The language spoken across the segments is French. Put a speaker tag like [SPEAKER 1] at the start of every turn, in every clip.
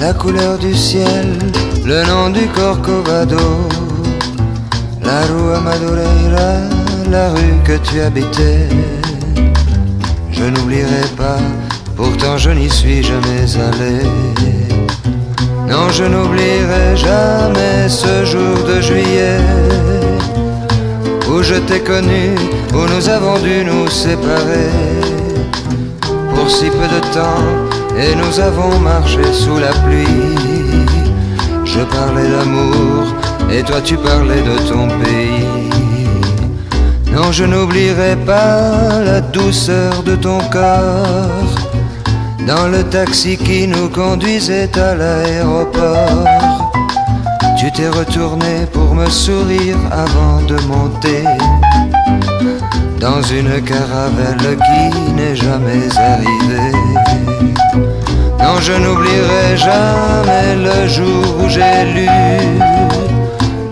[SPEAKER 1] la couleur du ciel, le nom du Corcovado, la rue Madureira, la rue que tu habitais. Je n'oublierai pas, pourtant je n'y suis jamais allé. Non, je n'oublierai jamais ce jour de juillet où je t'ai connu, où nous avons dû nous séparer pour si peu de temps, et nous avons marché sous la pluie. Je parlais d'amour et toi tu parlais de ton pays. Non, je n'oublierai pas la douceur de ton corps dans le taxi qui nous conduisait à l'aéroport. Tu t'es retourné pour me sourire avant de monter dans une caravelle qui n'est jamais arrivée. Non, je n'oublierai jamais le jour où j'ai lu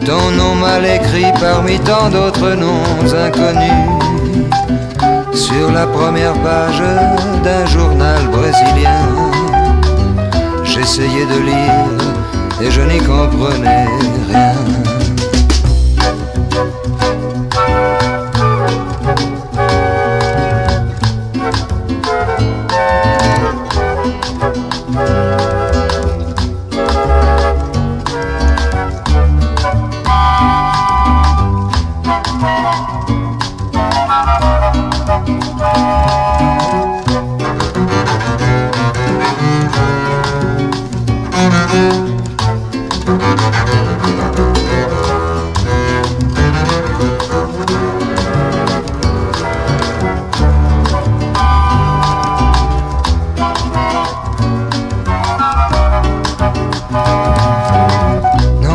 [SPEAKER 1] ton nom mal écrit parmi tant d'autres noms inconnus sur la première page d'un journal brésilien. J'essayais de lire et je n'y comprenais rien.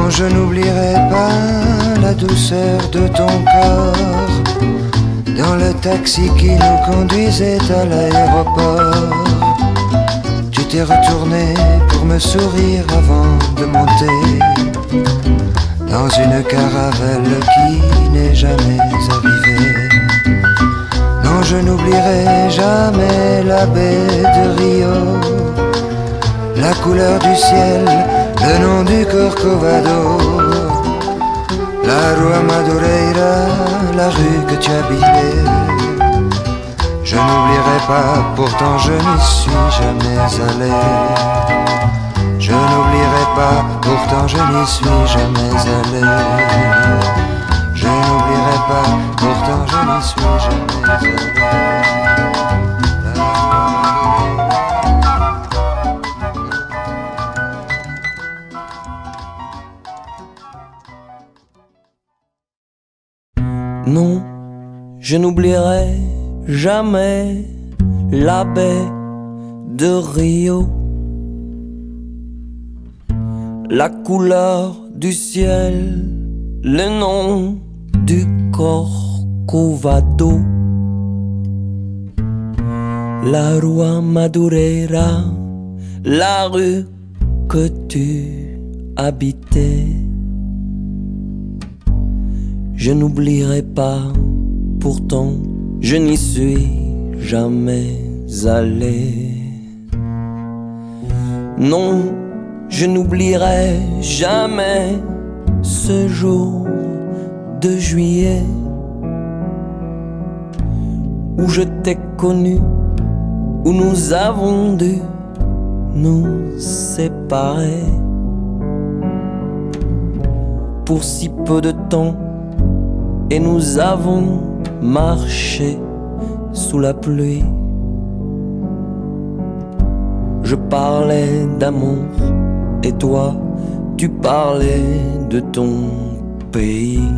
[SPEAKER 1] Je n'oublierai pas la douceur de ton corps dans le taxi qui nous conduisait à l'aéroport. Tu t'es retourné pour me sourire avant de monter dans une caravelle qui n'est jamais arrivée. Non, je n'oublierai jamais la baie de Rio, la couleur du ciel, le nom du Corcovado, la rue Madureira, la rue que tu habitais. Je n'oublierai pas, pourtant je n'y suis jamais allé. Je n'oublierai pas, pourtant je n'y suis jamais allé. Je n'oublierai pas, pourtant je n'y suis jamais allé.
[SPEAKER 2] Non, je n'oublierai jamais la baie de Rio, la couleur du ciel, le nom du Corcovado, la rue Madureira, la rue que tu habitais. Je n'oublierai pas, pourtant je n'y suis jamais allé. Non, je n'oublierai jamais ce jour de juillet où je t'ai connu, où nous avons dû nous séparer pour si peu de temps. Et nous avons marché sous la pluie. Je parlais d'amour et toi, tu parlais de ton pays.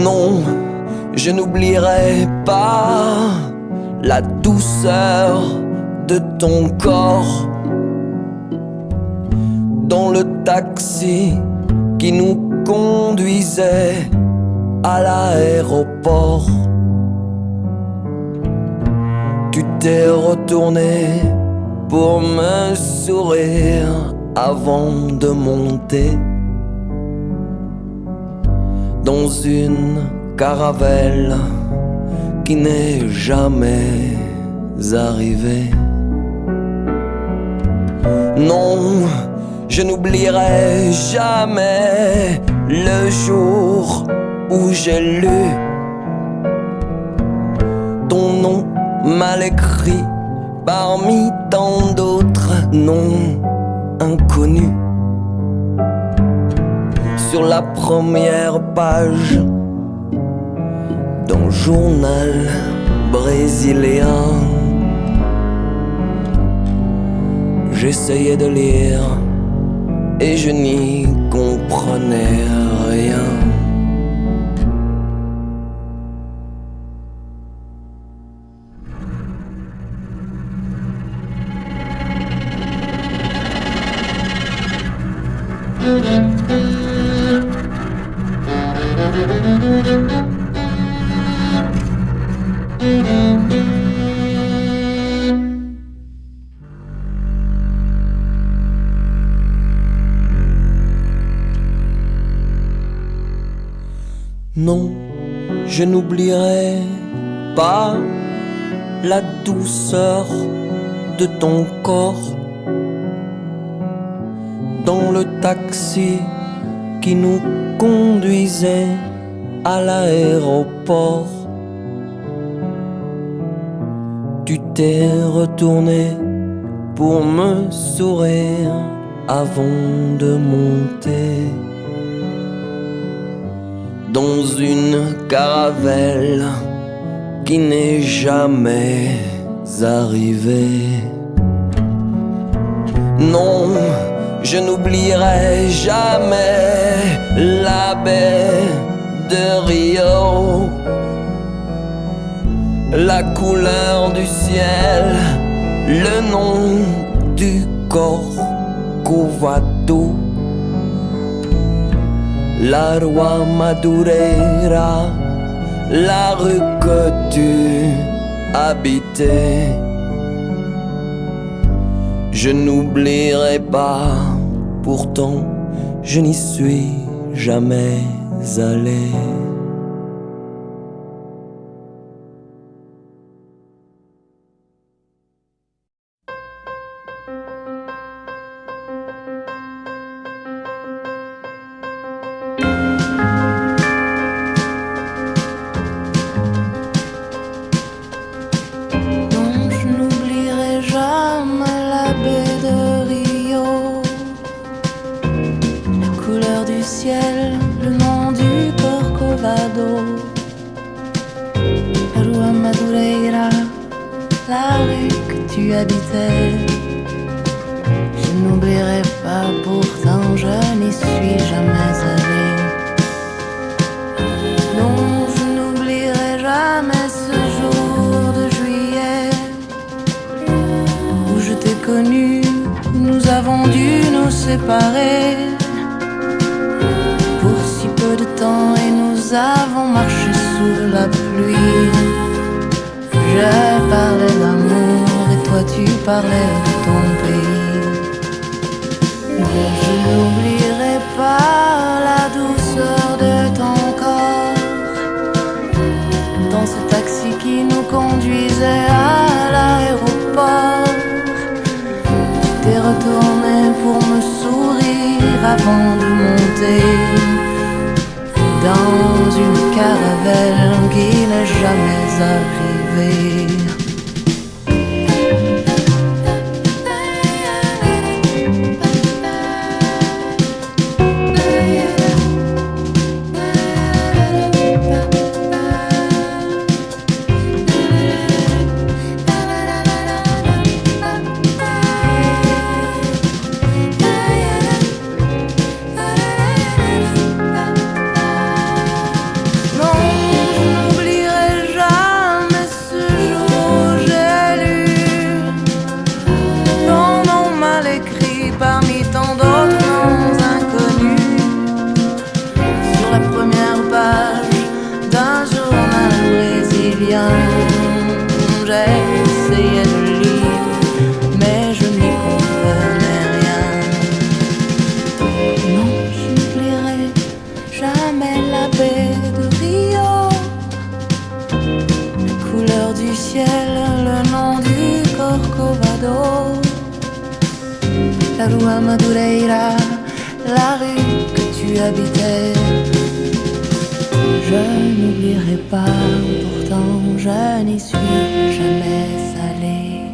[SPEAKER 2] Non, je n'oublierai pas la douceur de ton corps dans le taxi qui nous conduisait à l'aéroport. Tu t'es retourné pour me sourire avant de monter dans une caravelle qui n'est jamais arrivée. Non, je n'oublierai jamais le jour où j'ai lu ton nom mal écrit parmi tant d'autres noms inconnus. Sur la première page d'un journal brésilien, j'essayais de lire et je n'y comprenais rien. Non, je n'oublierai pas la douceur de ton corps dans le taxi qui nous conduisait à l'aéroport. Tu t'es retourné pour me sourire avant de monter dans une caravelle qui n'est jamais arrivée. Non, je n'oublierai jamais la baie de Rio, la couleur du ciel, le nom du Corcovado, la Rua Madureira, la rue que tu habitais. Je n'oublierai pas, pourtant je n'y suis jamais allé.
[SPEAKER 3] Non, je n'oublierai jamais ce jour. la rue Madureira, la rue que tu habitais. Je n'oublierai pas, pourtant je n'y suis jamais allée.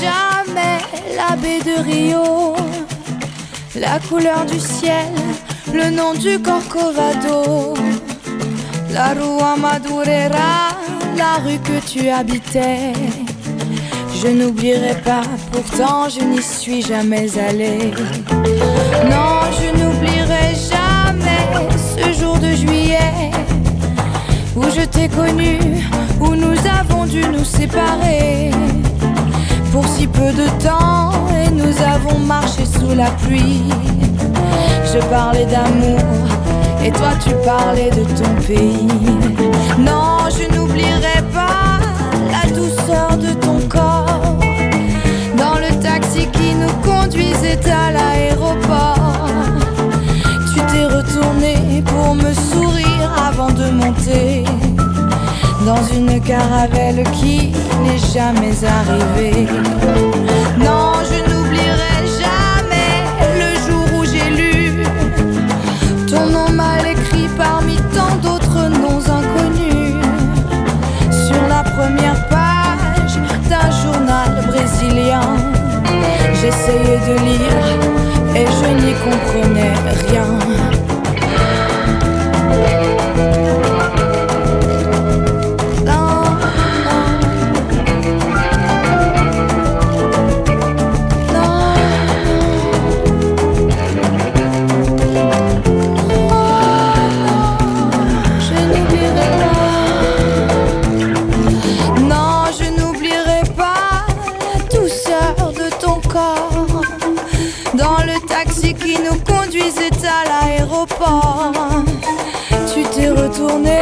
[SPEAKER 4] Jamais la baie de Rio, la couleur du ciel, le nom du Corcovado, la rue Madureira, la rue que tu habitais. Je n'oublierai pas, pourtant je n'y suis jamais allée. Non, je n'oublierai jamais ce jour de juillet où je t'ai connu, où nous avons dû nous séparer pour si peu de temps, et nous avons marché sous la pluie. Je parlais d'amour et toi tu parlais de ton pays. Non, je n'oublierai pas la douceur de ton corps dans le taxi qui nous conduisait à l'aéroport. Tu t'es retourné pour me sourire avant de monter dans une caravelle qui n'est jamais arrivée. Non, je n'oublierai jamais le jour où j'ai lu ton nom mal écrit parmi tant d'autres noms inconnus sur la première page d'un journal brésilien. J'essayais de lire et je n'y comprenais rien. Qui nous conduisait à l'aéroport. Tu t'es retourné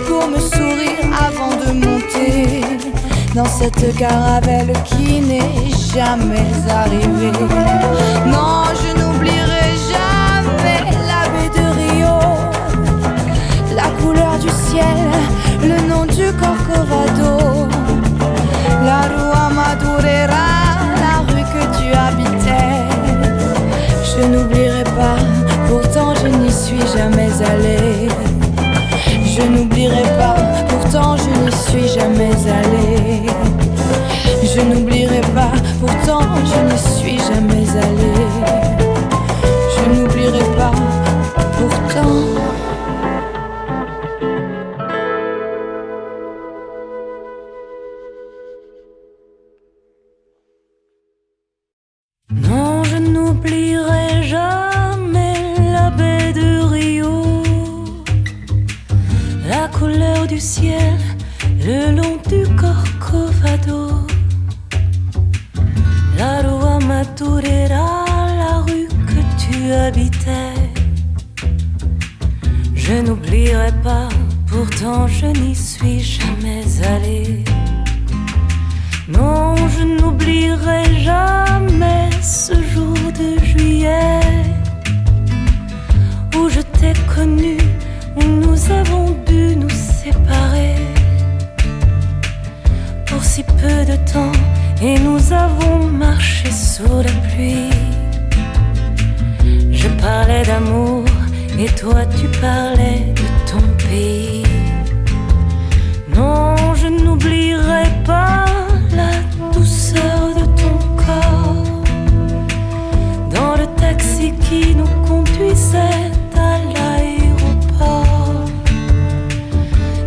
[SPEAKER 4] pour me sourire avant de monter dans cette caravelle qui n'est jamais arrivée. Non, je n'oublierai
[SPEAKER 3] Non, je n'oublierai jamais la baie de Rio, la couleur du ciel le long du Corcovado, la rua Madureira, la rue que tu habitais. Je n'oublierai pas, pourtant je n'y suis jamais allée. Non, je n'oublierai jamais ce jour de juillet où je t'ai connu, où nous avons dû nous séparer pour si peu de temps, et nous avons marché sous la pluie. Je parlais d'amour et toi tu parlais de ton pays. Non, je n'oublierai pas la douceur de ton corps dans le taxi qui nous conduisait à l'aéroport.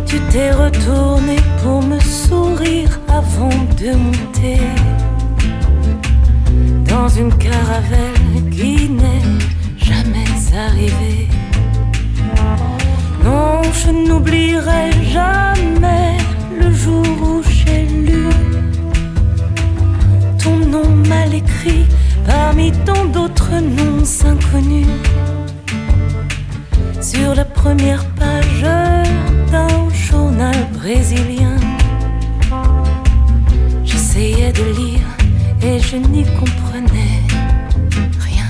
[SPEAKER 3] Tu t'es retourné pour me sourire avant de monter dans une caravelle qui n'est jamais arrivée. Non, je n'oublierai jamais le jour où j'ai lu ton nom mal écrit parmi tant d'autres noms inconnus sur la première page d'un journal brésilien. J'essayais de lire et je n'y comprenais rien.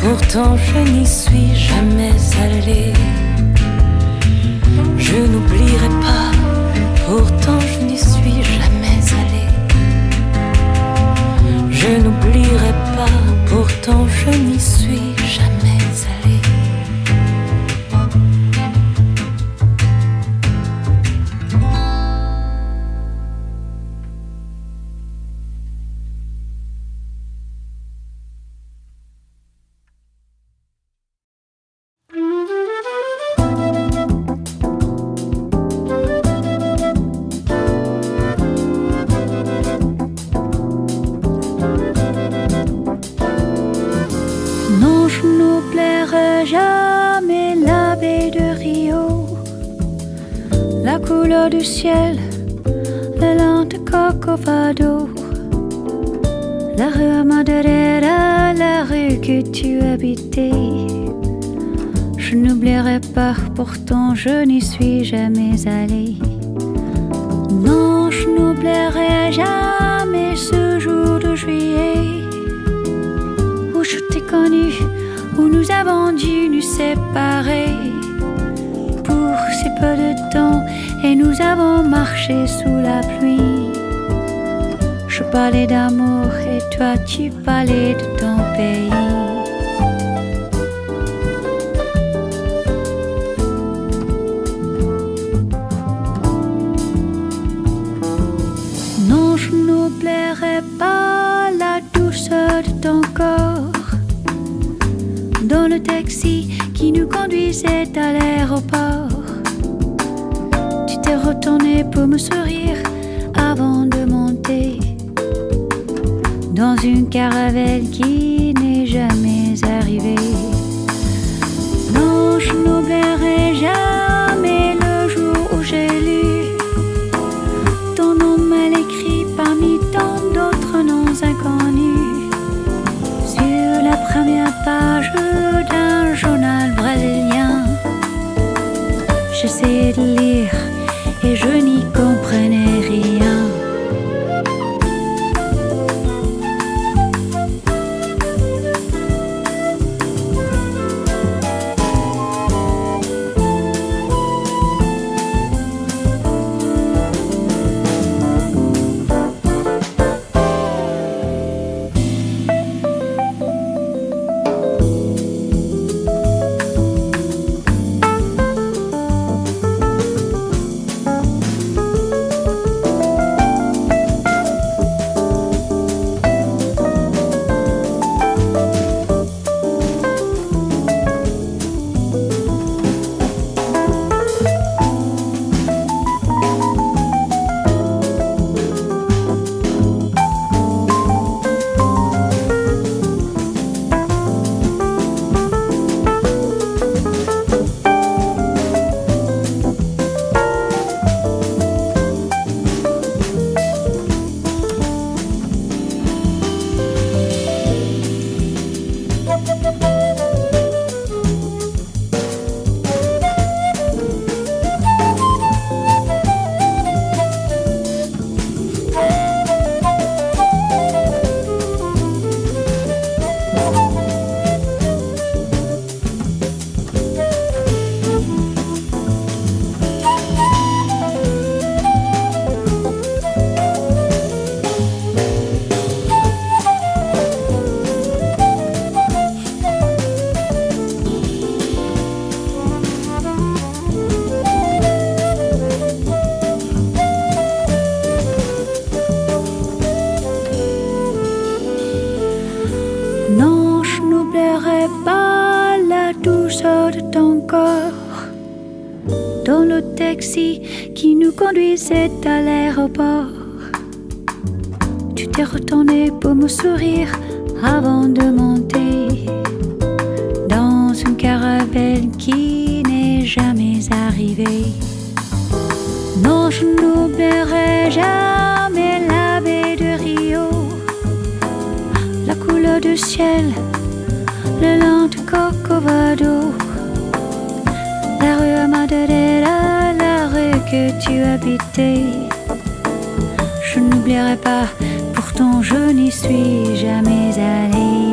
[SPEAKER 5] Pourtant je n'y suis jamais allée. Je n'oublierai pas, pourtant je n'y suis jamais allée. Je n'oublierai pas, pourtant je n'y suis jamais allée.
[SPEAKER 3] Couleur du ciel, le long de Corcovado, la rue Madureira, la rue que tu habitais. Je n'oublierai pas, pourtant je n'y suis jamais allée. Non, je n'oublierai jamais ce jour de juillet où je t'ai connu, où nous avons dû nous séparer pour si peu de temps. Et nous avons marché sous la pluie. Je parlais d'amour et toi tu parlais de ton pays. pays. Non, je n'oublierai pas la douceur de ton corps dans le taxi qui nous conduisait à l'aéroport. Tu t'es retourné pour me sourire avant de monter dans une caravelle qui n'est jamais arrivée. Non, je n'oublierai jamais le jour où j'ai lu ton nom mal écrit parmi tant d'autres noms inconnus sur la première page d'un journal brésilien. J'essayais de lire et je n'y comprenais rien. Non, je n'oublierai pas la douceur de ton corps dans le taxi qui nous conduisait à l'aéroport. Tu t'es retourné pour me sourire avant de monter dans une caravelle qui n'est jamais arrivée. Non, je n'oublierai jamais la baie de Rio, la couleur du ciel, le long du Corcovado, la rue à Madureira, la rue que tu habitais. Je n'oublierai pas, pourtant je n'y suis jamais allée.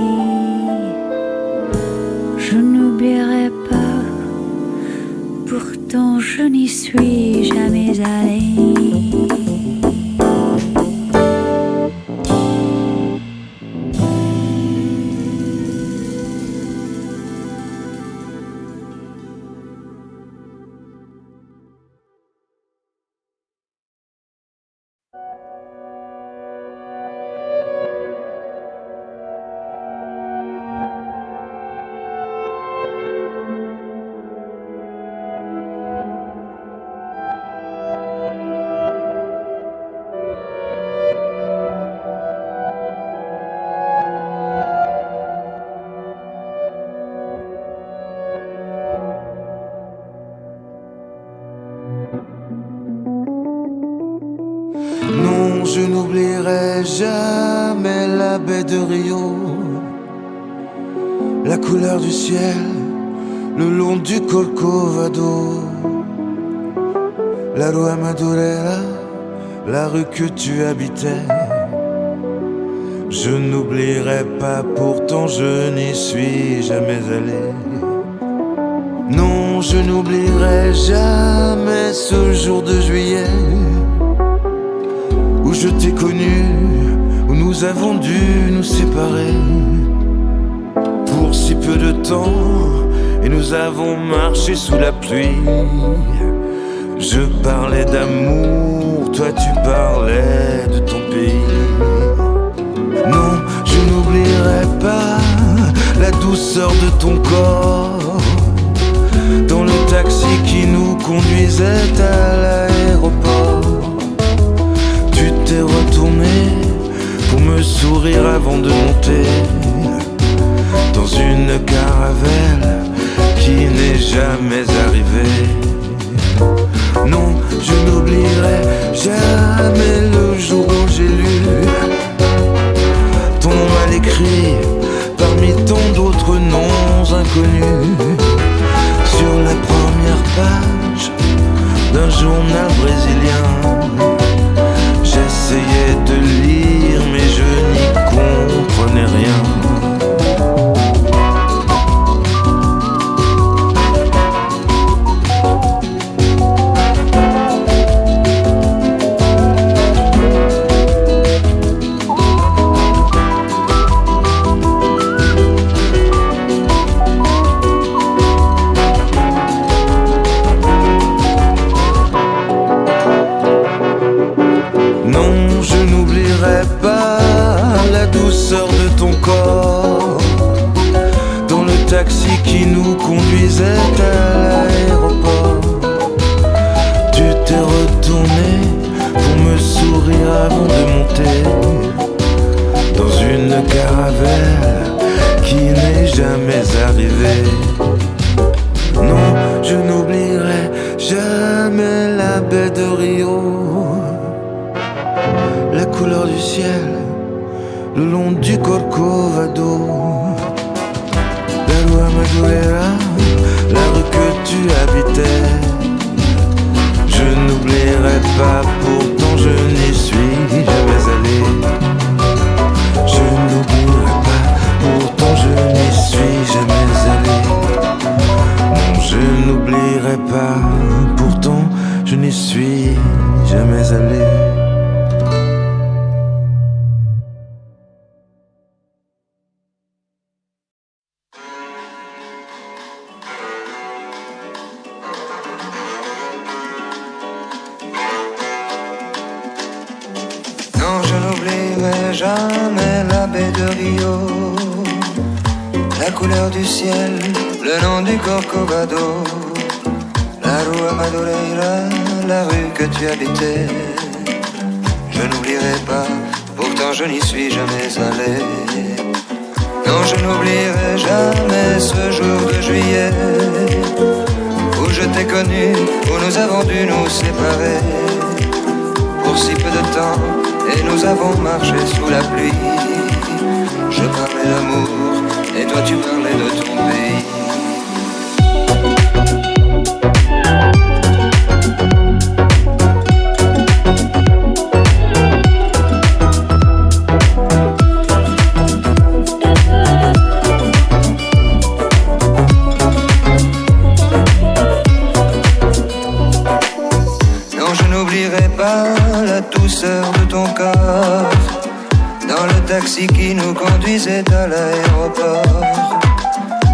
[SPEAKER 3] Je n'oublierai pas, pourtant je n'y suis jamais allée.
[SPEAKER 1] Non, je n'oublierai jamais la baie de Rio, la couleur du ciel, le long du Corcovado, la rue à Madureira, la rue que tu habitais. Je n'oublierai pas, pourtant je n'y suis jamais allé. Non, je n'oublierai jamais ce jour de juillet où je t'ai connu, où nous avons dû nous séparer.
[SPEAKER 6] temps et nous avons marché sous la pluie. Je parlais d'amour, toi tu parlais de ton pays. Non, je n'oublierai pas la douceur de ton corps dans le taxi qui nous conduisait à l'aéroport. Tu t'es retourné pour me sourire avant de monter dans une caravelle qui n'est jamais arrivée. Non, je n'oublierai jamais le jour où j'ai lu ton nom mal écrit parmi tant d'autres noms inconnus sur la première page d'un journal brésilien. J'essayais de lire mais je n'y comprenais rien. Taxi qui nous conduisait à l'aéroport. Tu t'es retourné pour me sourire avant de monter dans une caravelle qui n'est jamais arrivée. Non, je n'oublierai jamais la baie de Rio, la couleur du ciel le long du Corcovado. La rue Madureira, la rue que tu habitais. Je n'oublierai pas, pourtant je n'y suis jamais allé. Je n'oublierai pas, pourtant je n'y suis jamais allé. Non, je n'oublierai pas, pourtant je n'y suis jamais allé.
[SPEAKER 1] Jamais la baie de Rio, la couleur du ciel, le nom du Corcovado, la rue Madureira, la rue que tu habitais. Je n'oublierai pas, pourtant je n'y suis jamais allé. Non, je n'oublierai jamais ce jour de juillet où je t'ai connu, où nous avons dû nous séparer pour si peu de temps. Et nous avons marché sous la pluie. Je parlais d'amour et toi tu parlais de ton pays. Non, je n'oublierai pas la douceur de ton corps dans le taxi qui nous conduisait à l'aéroport.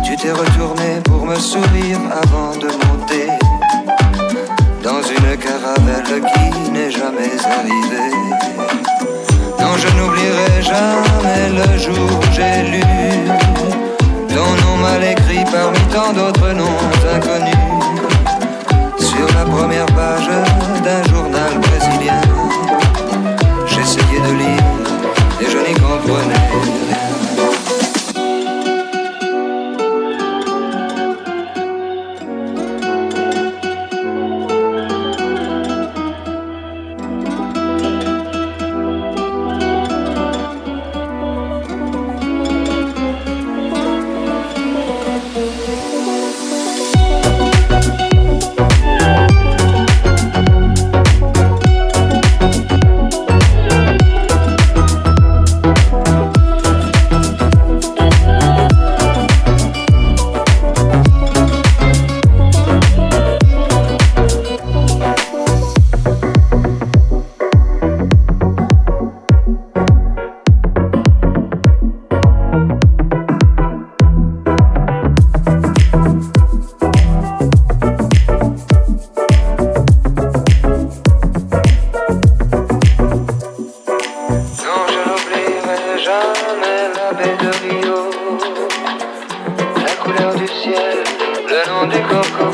[SPEAKER 1] Tu t'es retourné pour me sourire avant de monter dans une caravelle qui n'est jamais arrivée. Non, je n'oublierai jamais le jour où j'ai lu ton nom mal écrit parmi tant d'autres noms inconnus sur la première page d'un journal brésilien. J'essayais de lire et je n'y comprenais rien. ciel, le nom du Corcovado.